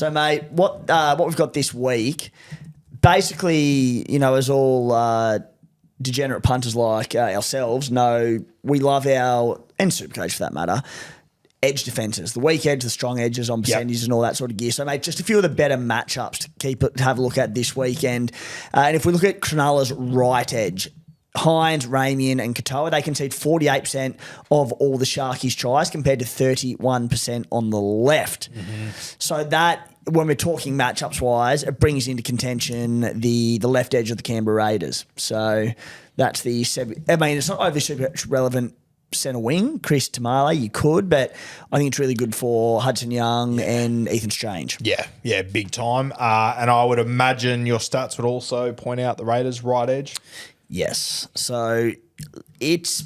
So, mate, what we've got this week, basically, as all degenerate punters like ourselves know, we love and Supercoach for that matter, edge defences, the weak edge, the strong edges on percentages and all that sort of gear. So, mate, just a few of the better matchups to have a look at this weekend. And if we look at Cronulla's right edge, Hines, Ramian and Katoa, they concede 48% of all the Sharkies' tries compared to 31% on the left. Mm-hmm. So that, when we're talking matchups-wise, it brings into contention the left edge of the Canberra Raiders. So that's it's not overly super relevant centre wing, Chris Tamale, you could, but I think it's really good for Hudson Young and Ethan Strange. Yeah, big time. And I would imagine your stats would also point out the Raiders' right edge. Yes. So it's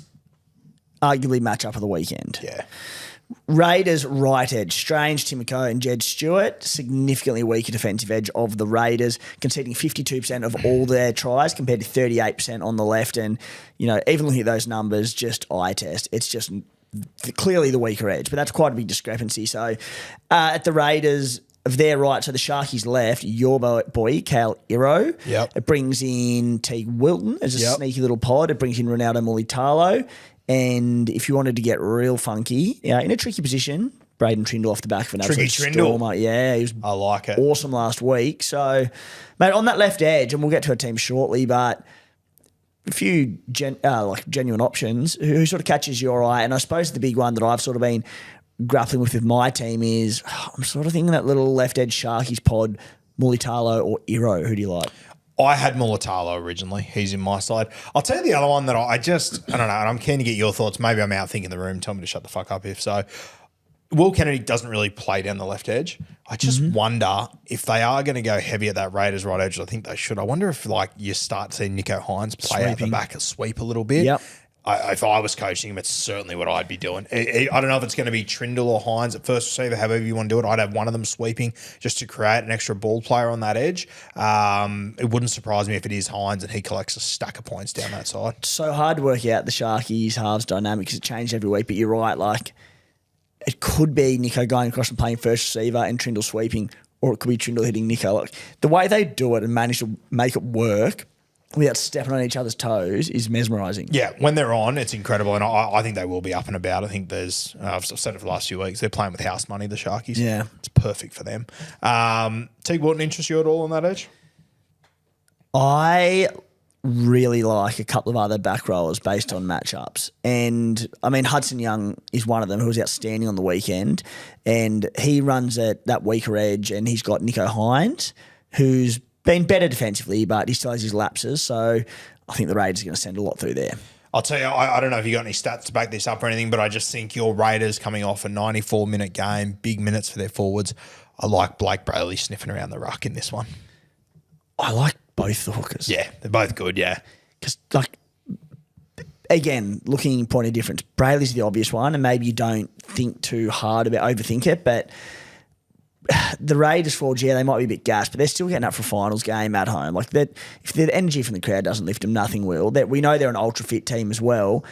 arguably matchup of the weekend. Yeah. Raiders right edge, Strange, Timoko and Jed Stewart, significantly weaker defensive edge of the Raiders, conceding 52% of all their tries compared to 38% on the left. And, even looking at those numbers, just eye test, it's just clearly the weaker edge, but that's quite a big discrepancy. So at the Raiders, of their right, so the Sharkies left, your boy, Cal Iro. Yep. It brings in Teague Wilton as a sneaky little pod. It brings in Ronaldo Mulitalo. And if you wanted to get real funky, in a tricky position, Braden Trindle off the back of an absolute stormer. Yeah, he was I like it. Awesome last week. So, mate, on that left edge, and we'll get to a team shortly, but a few genuine options. Who sort of catches your eye? And I suppose the big one that I've sort of been grappling with my team is I'm sort of thinking that little left edge Sharkies pod, Mulitalo or Iro. Who do you like? I had Mulitalo originally. He's in my side. I'll tell you the other one that I don't know, and I'm keen to get your thoughts. Maybe I'm out thinking the room. Tell me to shut the fuck up if so. Will Kennedy doesn't really play down the left edge. I just wonder if they are going to go heavy at that Raiders right edge. I think they should. I wonder if you start seeing Nicho Hines play out the back and sweep a little bit. Yep. If I was coaching him, it's certainly what I'd be doing. I don't know if it's going to be Trindle or Hines at first receiver, however you want to do it. I'd have one of them sweeping just to create an extra ball player on that edge. It wouldn't surprise me if it is Hines and he collects a stack of points down that side. It's so hard to work out the Sharkies halves dynamic because it changed every week, but you're right. It could be Nicho going across and playing first receiver and Trindle sweeping, or it could be Trindle hitting Nicho. The way they do it and manage to make it work without stepping on each other's toes is mesmerising. Yeah, when they're on, it's incredible, and I think they will be up and about. I think there's, I've said it for the last few weeks, they're playing with house money, the Sharkies. Yeah. It's perfect for them. Teague Wilton interest you at all on that edge? I really like a couple of other back rowers based on matchups. And, Hudson Young is one of them who was outstanding on the weekend, and he runs at that weaker edge, and he's got Nicho Hines, who's been better defensively, but he still has his lapses. So I think the Raiders are going to send a lot through there. I'll tell you, I don't know if you got any stats to back this up or anything, but I just think your Raiders coming off a 94-minute game, big minutes for their forwards. I like Blake Brayley sniffing around the ruck in this one. I like both the hookers. Yeah, they're both good, yeah. Because, again, looking point of difference, Brayley's the obvious one, and maybe you don't think too hard about overthink it, but the Raiders forwards, they might be a bit gassed, but they're still getting up for a finals game at home. If the energy from the crowd doesn't lift them, nothing will. We know they're an ultra-fit team as well.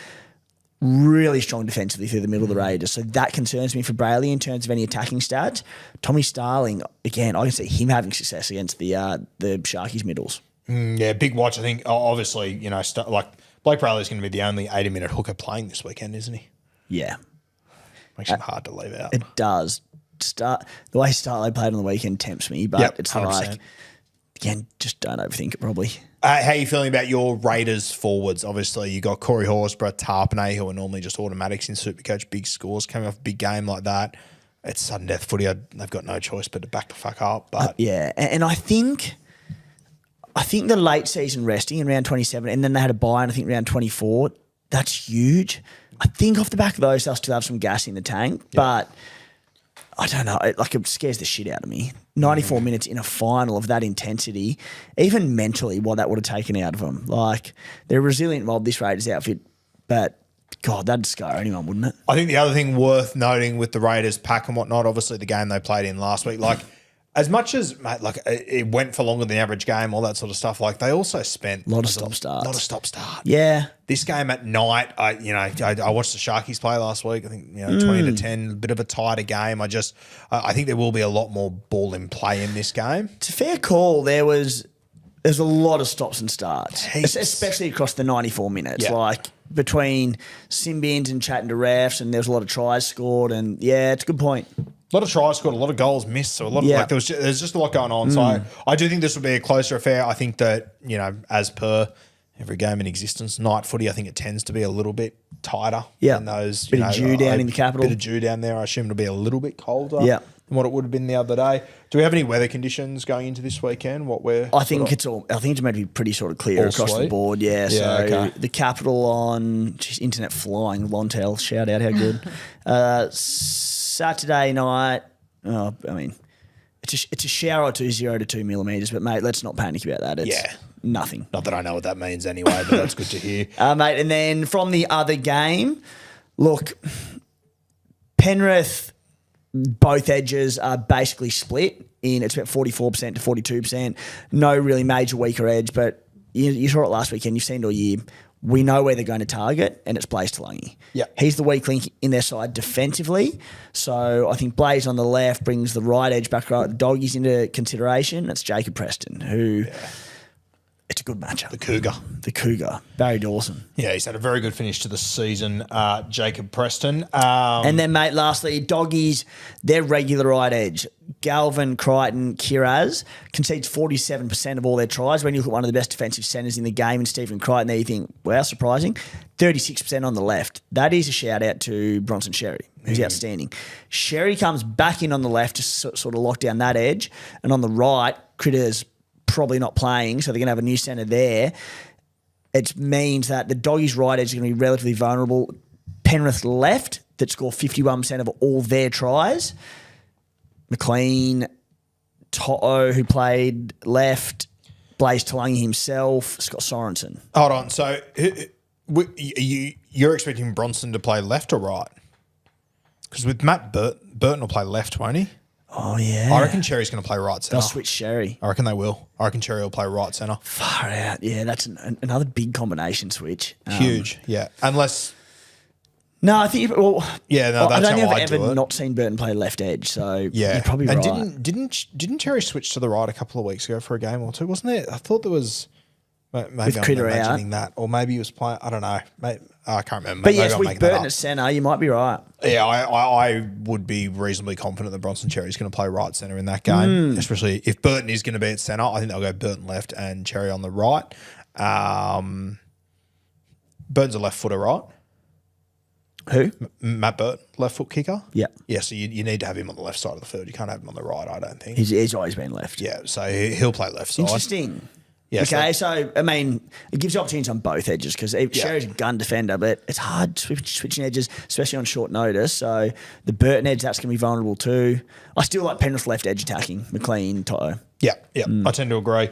Really strong defensively through the middle of the Raiders. So that concerns me for Brayley in terms of any attacking stats. Tommy Starling, again, I can see him having success against the Sharkies middles. Yeah, big watch. I think, obviously, Blake Brayley's going to be the only 80-minute hooker playing this weekend, isn't he? Yeah. Makes him hard to leave out. It does. The way Starling played on the weekend tempts me, but it's 100%. Again, just don't overthink it probably. How are you feeling about your Raiders forwards? Obviously, you got Corey Horsburgh, Tarpanay, who are normally just automatics in Supercoach, big scores coming off a big game like that. It's sudden death footy. They've got no choice but to back the fuck up. But and I think the late season resting in round 27, and then they had a bye in, I think, round 24, that's huge. I think off the back of those, they'll still have some gas in the tank, but I don't know. It scares the shit out of me. 94 minutes in a final of that intensity, even mentally, what that would have taken out of them. They're a resilient mob, this Raiders outfit, but God, that'd scar anyone, wouldn't it? I think the other thing worth noting with the Raiders pack and whatnot, obviously the game they played in last week, as much as, mate, like it went for longer than the average game, all that sort of stuff, like they also spent A lot of stop-starts. A lot of stop-start. Yeah. This game at night, I watched the Sharkies play last week. I think 20-10, a bit of a tighter game. I think there will be a lot more ball in play in this game. It's a fair call. There's a lot of stops and starts, Heaps. especially across the 94 minutes. Yeah. Like between Simbins and chatting to refs, and there's a lot of tries scored. And yeah, it's a good point. A lot of tries scored, a lot of goals missed. So a lot of there's just a lot going on. So I do think this will be a closer affair. I think that, as per every game in existence, night footy, I think it tends to be a little bit tighter. Yeah. In those, Bit of dew down in the capital. Bit of dew down there. I assume it'll be a little bit colder. Yeah. Than what it would have been the other day. Do we have any weather conditions going into this weekend? I think it's meant to be pretty sort of clear All across sweet? the board. Yeah. Yeah, So okay. the capital on internet flying. Lontel, shout out, how good. Saturday night. Oh, I mean, it's a shower or 0 to 2 millimetres, but mate, let's not panic about that. It's nothing. Not that I know what that means anyway, but that's good to hear. Mate, and then from the other game, look, Penrith, both edges are basically split in, it's about 44% to 42%. No really major weaker edge, but you saw it last weekend, you've seen it all year. We know where they're going to target, and it's Blaze Talangi. Yeah. He's the weak link in their side defensively. So I think Blaze on the left brings the right edge back right. The doggies into consideration. That's Jacob Preston, who it's a good matchup. The Cougar. Barry Dawson. Yeah, he's had a very good finish to the season, Jacob Preston. And then, mate, lastly, doggies, their regular right edge. Galvin, Crichton, Kiraz concedes 47% of all their tries. When you look at one of the best defensive centres in the game in Stephen Crichton there, you think, wow, surprising. 36% on the left. That is a shout-out to Bronson Sherry, who's outstanding. Sherry comes back in on the left to sort of lock down that edge. And on the right, Critter's probably not playing, so they're going to have a new centre there. It means that the doggies' right edge is going to be relatively vulnerable. Penrith left, that score 51% of all their tries. McLean, To'o, who played left, Blaze Talangi himself, Scott Sorensen. Hold on. So you're expecting Bronson to play left or right? Because with Matt Burton will play left, won't he? Oh, yeah. I reckon Cherry's going to play right centre. They'll switch Sherry. I reckon they will. I reckon Cherry will play right centre. Far out. Yeah, that's another big combination switch. Huge, yeah. Unless... No, I think... Well, yeah, no, that's I don't how think I I've do ever it. not seen Burton play left edge, so Yeah. you're probably and right. Didn't Cherry switch to the right a couple of weeks ago for a game or two? Wasn't there? I thought there was... Maybe With I'm Critter imagining that. Or maybe he was playing... I don't know. I can't remember. But Maybe yes, I'm with making that Burton up. at centre, you might be right. Yeah, I would be reasonably confident that Bronson Cherry's going to play right centre in that game, especially if Burton is going to be at centre. I think they'll go Burton left and Cherry on the right. Burton's a left footer, right? Who? Matt Burton, left foot kicker? Yeah. Yeah, so you need to have him on the left side of the field. You can't have him on the right, I don't think. He's always been left. Yeah, so he'll play left side. Interesting. Yeah, okay, so, I mean, it gives you opportunities on both edges because Sherry's a gun defender, but it's hard switching edges, especially on short notice. So the Burton edge, that's going to be vulnerable too. I still like Penrith left edge attacking, McLean, Toto. Yeah, I tend to agree.